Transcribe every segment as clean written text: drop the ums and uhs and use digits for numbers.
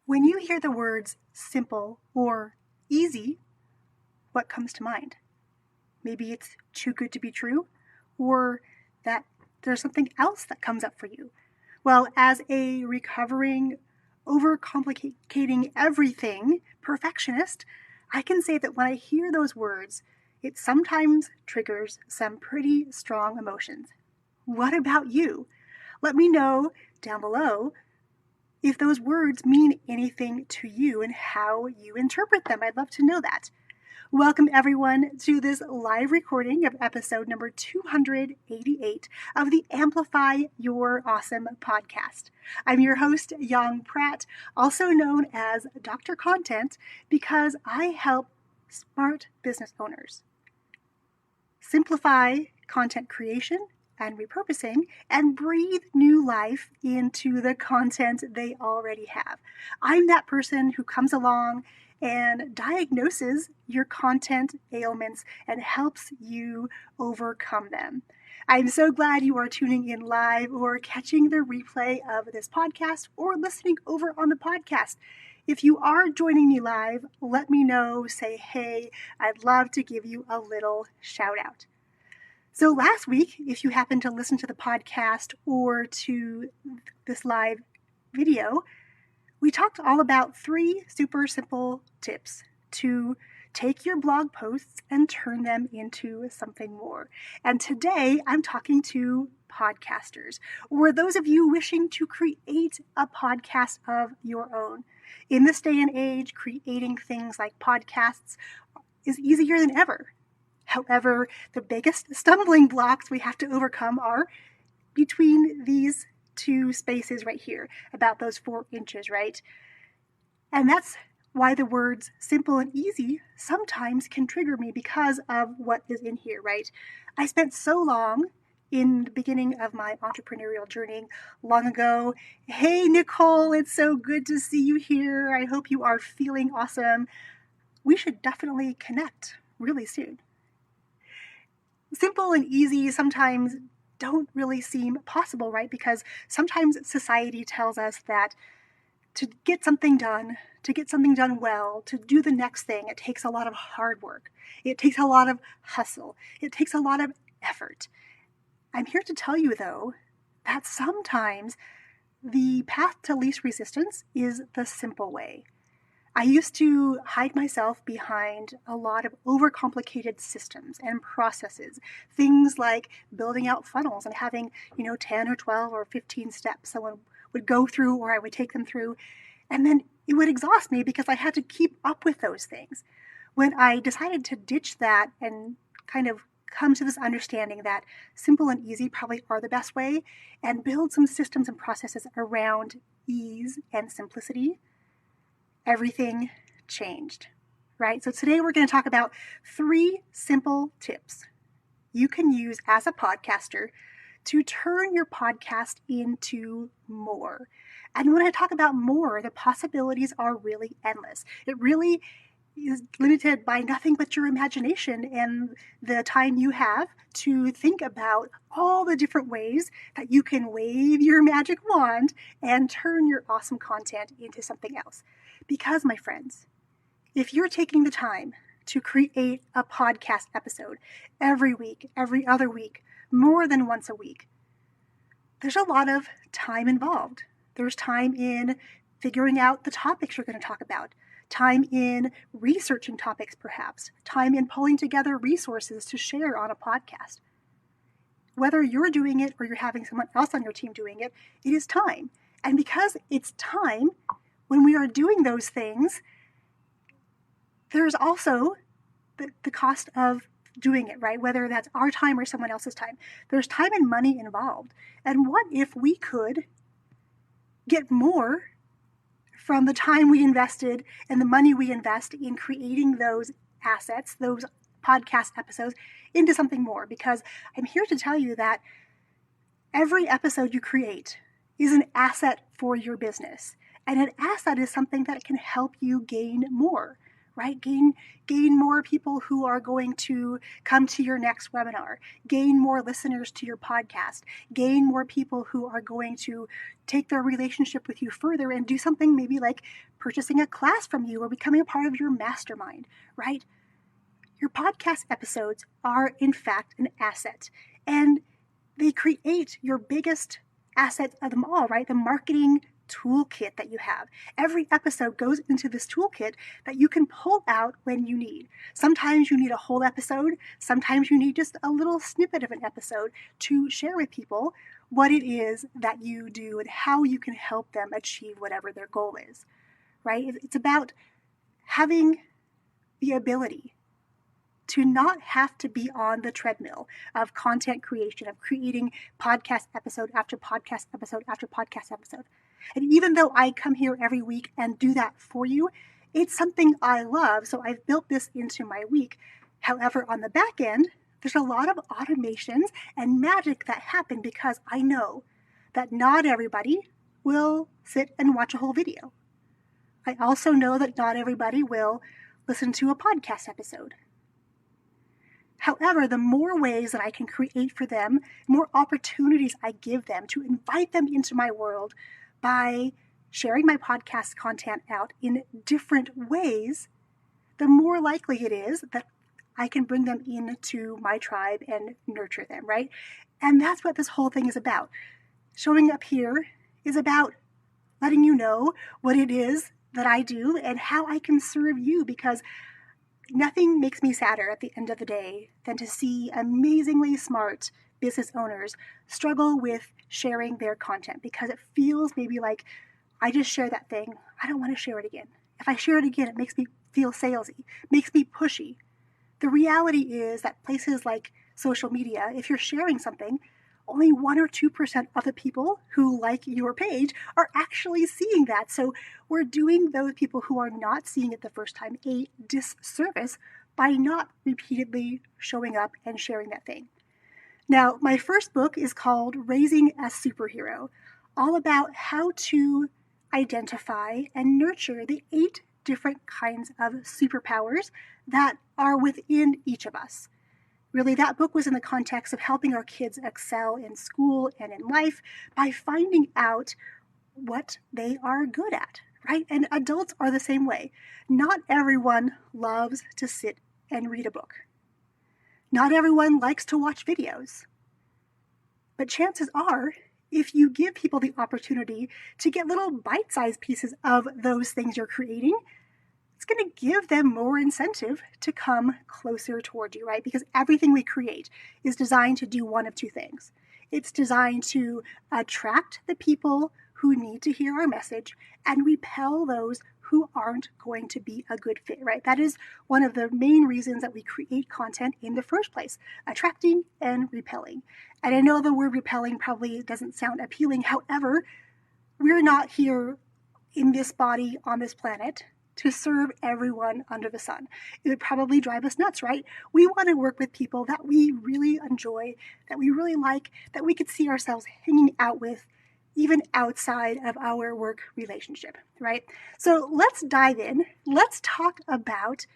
When you hear the words simple or easy, what comes to mind? Maybe it's too good to be true, or that there's something else that comes up for you. Well, as a recovering, over-complicating everything perfectionist, I can say that when I hear those words, it sometimes triggers some pretty strong emotions. What about you? Let me know down below if those words mean anything to you and how you interpret them. I'd love to know that. Welcome everyone to this live recording of episode number 288 of the Amplify Your Awesome podcast. I'm your host, Yong Pratt, also known as Dr. Content, because I help smart business owners simplify content creation and repurposing, and breathe new life into the content they already have. I'm that person who comes along and diagnoses your content ailments and helps you overcome them. I'm so glad you are tuning in live or catching the replay of this podcast or listening over on the podcast. If you are joining me live, let me know, say hey. I'd love to give you a little shout out. So last week, if you happen to listen to the podcast or to this live video, we talked all about 3 super simple tips to take your blog posts and turn them into something more. And today I'm talking to podcasters, or those of you wishing to create a podcast of your own. In this day and age, creating things like podcasts is easier than ever. However, the biggest stumbling blocks we have to overcome are between these 2 spaces right here, about those 4 inches, right? And that's why the words simple and easy sometimes can trigger me because of what is in here, right? I spent so long in the beginning of my entrepreneurial journey long ago. Hey, Nicole, it's so good to see you here. I hope you are feeling awesome. We should definitely connect really soon. Simple and easy sometimes don't really seem possible, right? Because sometimes society tells us that to get something done well, to do the next thing, it takes a lot of hard work. It takes a lot of hustle. It takes a lot of effort. I'm here to tell you, though, that sometimes the path to least resistance is the simple way. I used to hide myself behind a lot of overcomplicated systems and processes, things like building out funnels and having, 10 or 12 or 15 steps someone would go through or I would take them through. And then it would exhaust me because I had to keep up with those things. When I decided to ditch that and kind of come to this understanding that simple and easy probably are the best way and build some systems and processes around ease and simplicity, everything changed, right? So today we're going to talk about 3 simple tips you can use as a podcaster to turn your podcast into more. And when I talk about more, the possibilities are really endless. It really is limited by nothing but your imagination and the time you have to think about all the different ways that you can wave your magic wand and turn your awesome content into something else. Because, my friends, if you're taking the time to create a podcast episode every week, every other week, more than once a week, there's a lot of time involved. There's time in figuring out the topics you're going to talk about, time in researching topics perhaps, time in pulling together resources to share on a podcast. Whether you're doing it or you're having someone else on your team doing it, it is time. And because it's time, when we are doing those things, there's also the cost of doing it, right? Whether that's our time or someone else's time. There's time and money involved. And what if we could get more from the time we invested and the money we invest in creating those assets, those podcast episodes, into something more? Because I'm here to tell you that every episode you create is an asset for your business. And an asset is something that can help you gain more, right? Gain more people who are going to come to your next webinar, gain more listeners to your podcast, gain more people who are going to take their relationship with you further and do something maybe like purchasing a class from you or becoming a part of your mastermind, right? Your podcast episodes are, in fact, an asset, and they create your biggest asset of them all, right? The marketing toolkit that you have. Every episode goes into this toolkit that you can pull out when you need. Sometimes you need a whole episode. Sometimes you need just a little snippet of an episode to share with people what it is that you do and how you can help them achieve whatever their goal is, right? It's about having the ability to not have to be on the treadmill of content creation, of creating podcast episode after podcast episode after podcast episode. And even though I come here every week and do that for you, it's something I love, so I've built this into my week. However, on the back end, there's a lot of automations and magic that happen because I know that not everybody will sit and watch a whole video. I also know that not everybody will listen to a podcast episode. However, the more ways that I can create for them, more opportunities I give them to invite them into my world by sharing my podcast content out in different ways, the more likely it is that I can bring them into my tribe and nurture them, right? And that's what this whole thing is about. Showing up here is about letting you know what it is that I do and how I can serve you, because nothing makes me sadder at the end of the day than to see amazingly smart business owners struggle with sharing their content because it feels maybe like I just shared that thing. I don't want to share it again. If I share it again, it makes me feel salesy, makes me pushy. The reality is that places like social media, if you're sharing something, only 1 or 2% of the people who like your page are actually seeing that. So we're doing those people who are not seeing it the first time a disservice by not repeatedly showing up and sharing that thing. Now, my first book is called Raising a Superhero, all about how to identify and nurture the 8 different kinds of superpowers that are within each of us. Really, that book was in the context of helping our kids excel in school and in life by finding out what they are good at, right? And adults are the same way. Not everyone loves to sit and read a book. Not everyone likes to watch videos. But chances are, if you give people the opportunity to get little bite-sized pieces of those things you're creating, it's going to give them more incentive to come closer toward you, right? Because everything we create is designed to do one of two things. It's designed to attract the people who need to hear our message and repel those who aren't going to be a good fit, right? That is one of the main reasons that we create content in the first place, attracting and repelling. And I know the word repelling probably doesn't sound appealing. However, we're not here in this body on this planet to serve everyone under the sun. It would probably drive us nuts, right? We want to work with people that we really enjoy, that we really like, that we could see ourselves hanging out with even outside of our work relationship, right? So let's dive in. Let's talk about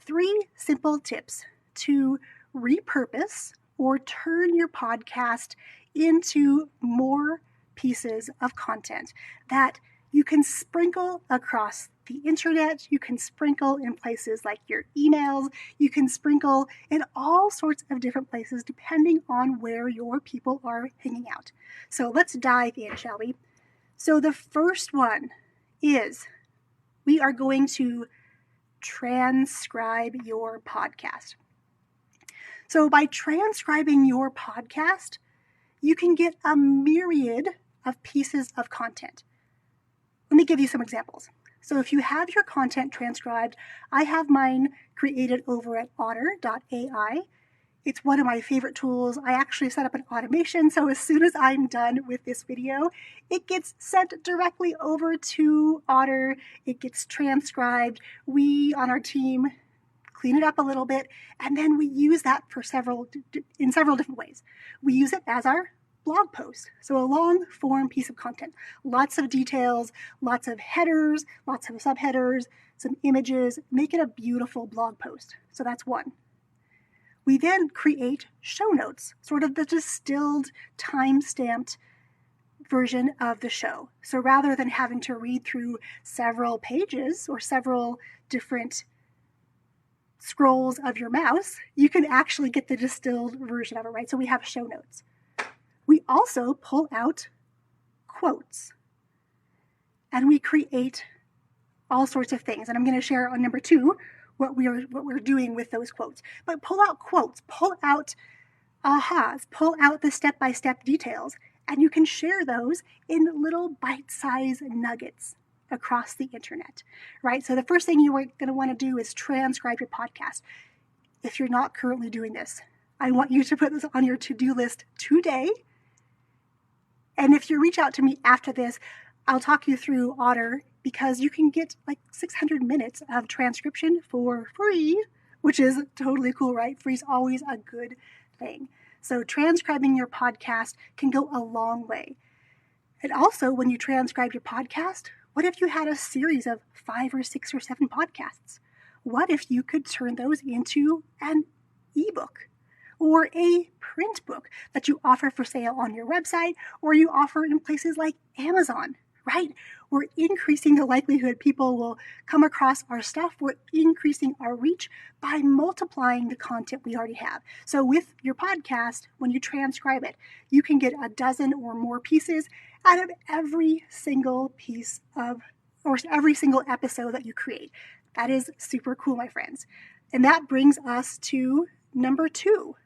3 simple tips to repurpose or turn your podcast into more pieces of content that you can sprinkle across the internet, you can sprinkle in places like your emails, you can sprinkle in all sorts of different places depending on where your people are hanging out. So let's dive in, shall we? So the first one is we are going to transcribe your podcast. So by transcribing your podcast, you can get a myriad of pieces of content. Let me give you some examples. So if you have your content transcribed, I have mine created over at otter.ai. It's one of my favorite tools. I actually set up an automation, so as soon as I'm done with this video, it gets sent directly over to Otter. It gets transcribed. We on our team clean it up a little bit, and then we use that for several different ways. We use it as our blog post. So a long form piece of content, lots of details, lots of headers, lots of subheaders, some images, make it a beautiful blog post. So that's one. We then create show notes, sort of the distilled, time-stamped version of the show. So rather than having to read through several pages or several different scrolls of your mouse, you can actually get the distilled version of it, right? So we have show notes. We also pull out quotes and we create all sorts of things. And I'm going to share on number 2 what we're doing with those quotes. But pull out quotes, pull out ahas, pull out the step-by-step details, and you can share those in little bite-sized nuggets across the internet, right? So the first thing you are going to want to do is transcribe your podcast. If you're not currently doing this, I want you to put this on your to-do list today. And if you reach out to me after this, I'll talk you through Otter, because you can get like 600 minutes of transcription for free, which is totally cool, right? Free is always a good thing. So transcribing your podcast can go a long way. And also, when you transcribe your podcast, what if you had a series of 5 or 6 or 7 podcasts? What if you could turn those into an ebook or a print book that you offer for sale on your website, or you offer in places like Amazon, right? We're increasing the likelihood people will come across our stuff. We're increasing our reach by multiplying the content we already have. So with your podcast, when you transcribe it, you can get a dozen or more pieces out of every single piece of, or every single episode that you create. That is super cool, my friends. And that brings us to number 2.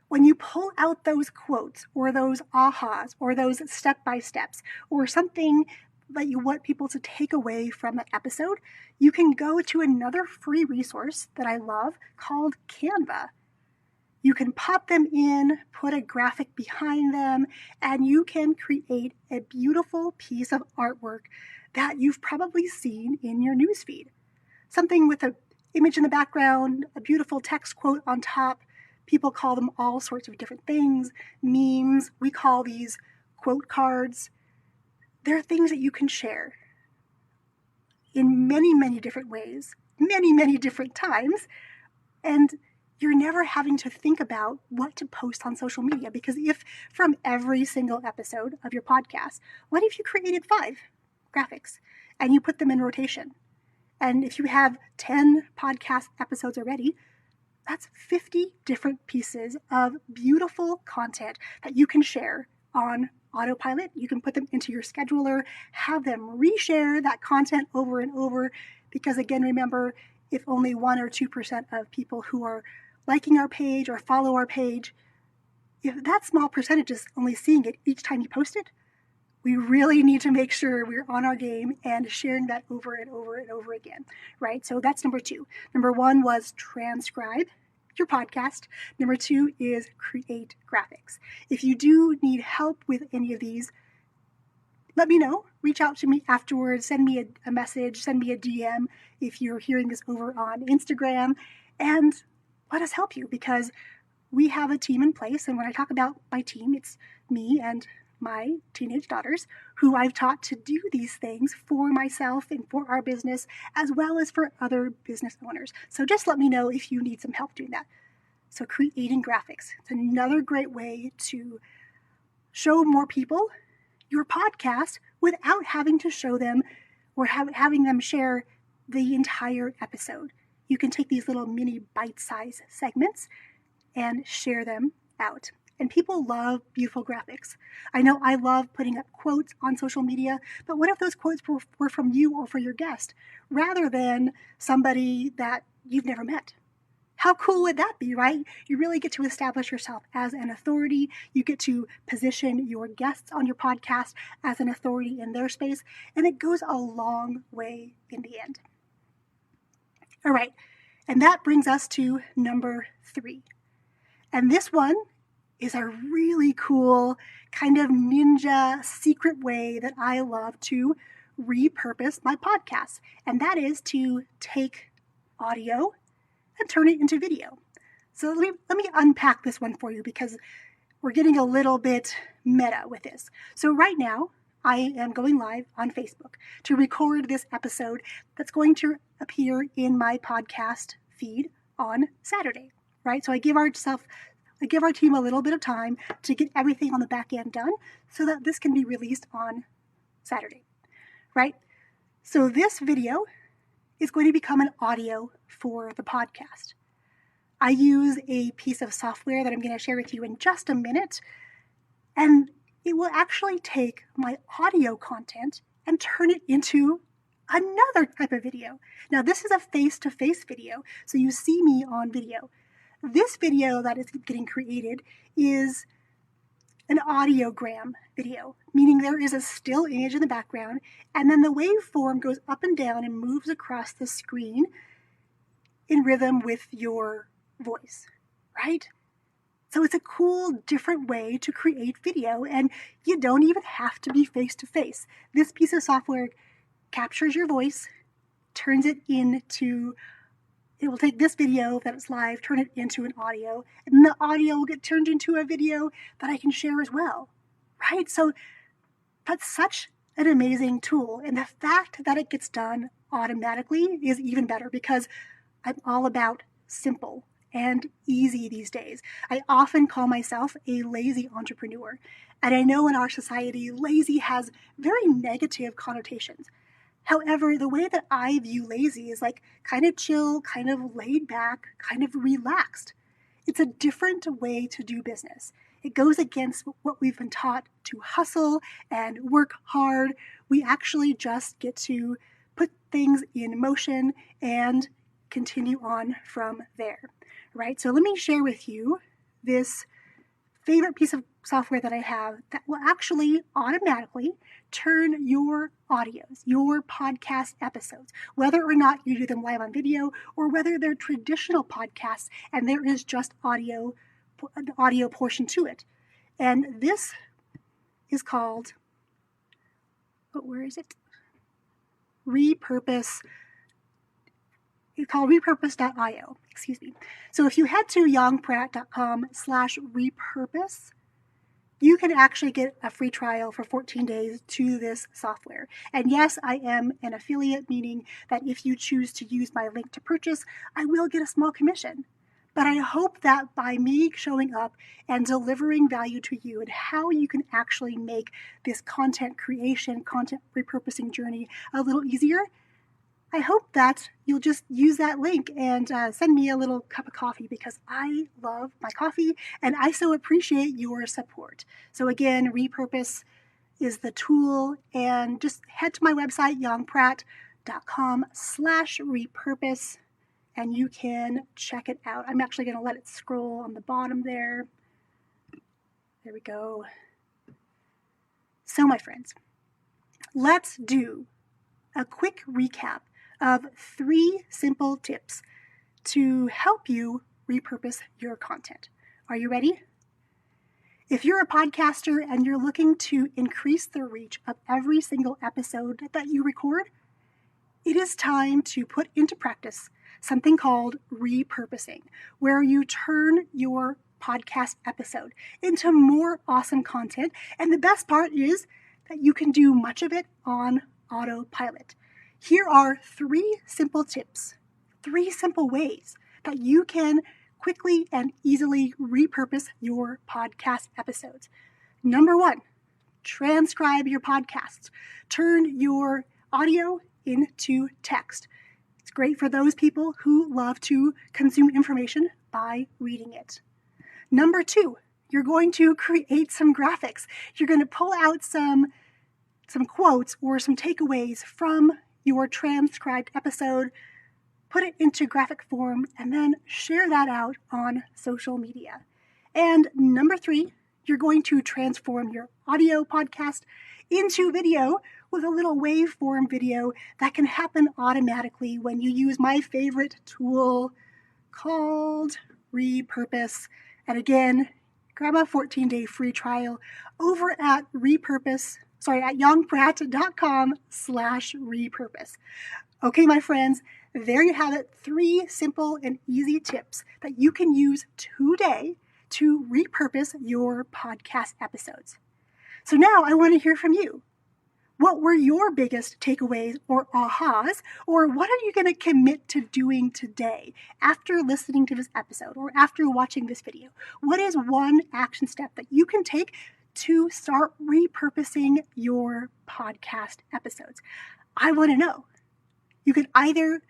When you pull out those quotes or those ahas or those step-by-steps or something that you want people to take away from that episode, you can go to another free resource that I love called Canva. You can pop them in, put a graphic behind them, and you can create a beautiful piece of artwork that you've probably seen in your newsfeed. Something with an image in the background, a beautiful text quote on top. People call them all sorts of different things, memes. We call these quote cards. They're things that you can share in many, many different ways, many, many different times. And you're never having to think about what to post on social media, because if from every single episode of your podcast, what if you created 5 graphics and you put them in rotation? And if you have 10 podcast episodes already, that's 50 different pieces of beautiful content that you can share on autopilot. You can put them into your scheduler, have them reshare that content over and over, because again, remember, if only 1 or 2% of people who are liking our page or follow our page, if that small percentage is only seeing it each time you post it, we really need to make sure we're on our game and sharing that over and over and over again, right? So that's number 2. Number 1 was transcribe your podcast. Number 2 is create graphics. If you do need help with any of these, let me know. Reach out to me afterwards. Send me a message. Send me a DM if you're hearing this over on Instagram. And let us help you, because we have a team in place. And when I talk about my team, it's me and my teenage daughters, who I've taught to do these things for myself and for our business, as well as for other business owners. So just let me know if you need some help doing that. So creating graphics, it's another great way to show more people your podcast without having to show them or having them share the entire episode. You can take these little mini bite-sized segments and share them out. And people love beautiful graphics. I know I love putting up quotes on social media, but what if those quotes were from you or for your guest, rather than somebody that you've never met? How cool would that be, right? You really get to establish yourself as an authority. You get to position your guests on your podcast as an authority in their space, and it goes a long way in the end. All right, and that brings us to number 3. And this one is a really cool kind of ninja secret way that I love to repurpose my podcast. And that is to take audio and turn it into video. So let me unpack this one for you, because we're getting a little bit meta with this. So right now, I am going live on Facebook to record this episode that's going to appear in my podcast feed on Saturday, right? So I give our team a little bit of time to get everything on the back end done so that this can be released on Saturday, right? So this video is going to become an audio for the podcast. I use a piece of software that I'm going to share with you in just a minute, and it will actually take my audio content and turn it into another type of video. Now, this is a face-to-face video, so you see me on video. This video that is getting created is an audiogram video, meaning there is a still image in the background, and then the waveform goes up and down and moves across the screen in rhythm with your voice, right? So it's a cool, different way to create video, and you don't even have to be face-to-face. This piece of software captures your voice, it will take this video that is live, turn it into an audio, and the audio will get turned into a video that I can share as well, right? So that's such an amazing tool, and the fact that it gets done automatically is even better because I'm all about simple and easy these days. I often call myself a lazy entrepreneur, and I know in our society, lazy has very negative connotations. However, the way that I view lazy is like kind of chill, kind of laid back, kind of relaxed. It's a different way to do business. It goes against what we've been taught to hustle and work hard. We actually just get to put things in motion and continue on from there, right? So let me share with you this favorite piece of software that I have that will actually automatically turn your audios, your podcast episodes, whether or not you do them live on video or whether they're traditional podcasts and there is just an audio portion to it. And this is called, where is it? Repurpose. It's called repurpose.io, excuse me. So if you head to yongpratt.com/repurpose, you can actually get a free trial for 14 days to this software. And yes, I am an affiliate, meaning that if you choose to use my link to purchase, I will get a small commission. But I hope that by me showing up and delivering value to you and how you can actually make this content creation, content repurposing journey a little easier, I hope that you'll just use that link and send me a little cup of coffee because I love my coffee and I so appreciate your support. So again, Repurpose is the tool, and just head to my website, yongpratt.com/repurpose, and you can check it out. I'm actually going to let it scroll on the bottom there. There we go. So my friends, let's do a quick recap of 3 simple tips to help you repurpose your content. Are you ready? If you're a podcaster and you're looking to increase the reach of every single episode that you record, it is time to put into practice something called repurposing, where you turn your podcast episode into more awesome content. And the best part is that you can do much of it on autopilot. Here are 3 simple tips, 3 simple ways that you can quickly and easily repurpose your podcast episodes. Number 1, transcribe your podcasts. Turn your audio into text. It's great for those people who love to consume information by reading it. Number 2, you're going to create some graphics. You're going to pull out some quotes or some takeaways from your transcribed episode, put it into graphic form, and then share that out on social media. And number 3, you're going to transform your audio podcast into video with a little waveform video that can happen automatically when you use my favorite tool called Repurpose. And again, grab a 14-day free trial over at yongpratt.com/repurpose. Okay, my friends, there you have it. 3 simple and easy tips that you can use today to repurpose your podcast episodes. So now I want to hear from you. What were your biggest takeaways or ahas, or what are you going to commit to doing today after listening to this episode or after watching this video? What is one action step that you can take to start repurposing your podcast episodes? I want to know. You can either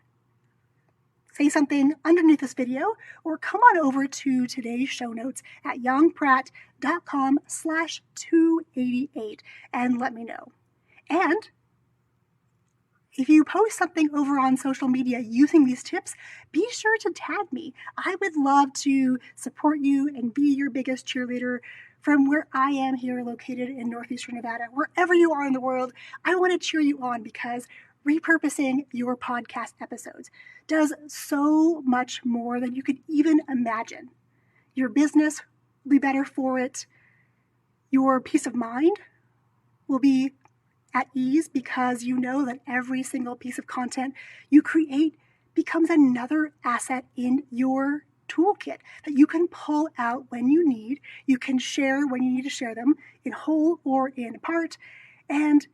say something underneath this video or come on over to today's show notes at yongpratt.com/288 and let me know. And if you post something over on social media using these tips, be sure to tag me. I would love to support you and be your biggest cheerleader from where I am here located in Northeastern Nevada. Wherever you are in the world, I want to cheer you on because repurposing your podcast episodes does so much more than you could even imagine. Your business will be better for it. Your peace of mind will be at ease because you know that every single piece of content you create becomes another asset in your toolkit that you can pull out when you need. You can share when you need to share them in whole or in part. And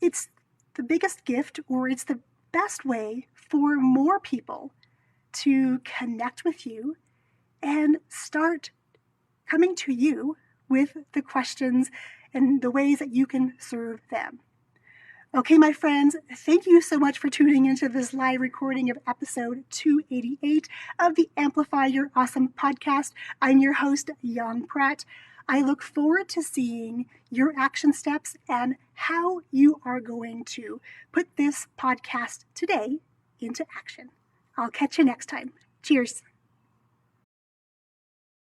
it's the biggest gift, or it's the best way for more people to connect with you and start coming to you with the questions and the ways that you can serve them. Okay, my friends, thank you so much for tuning into this live recording of episode 288 of the Amplify Your Awesome podcast. I'm your host, Yong Pratt. I look forward to seeing your action steps and how you are going to put this podcast today into action. I'll catch you next time. Cheers.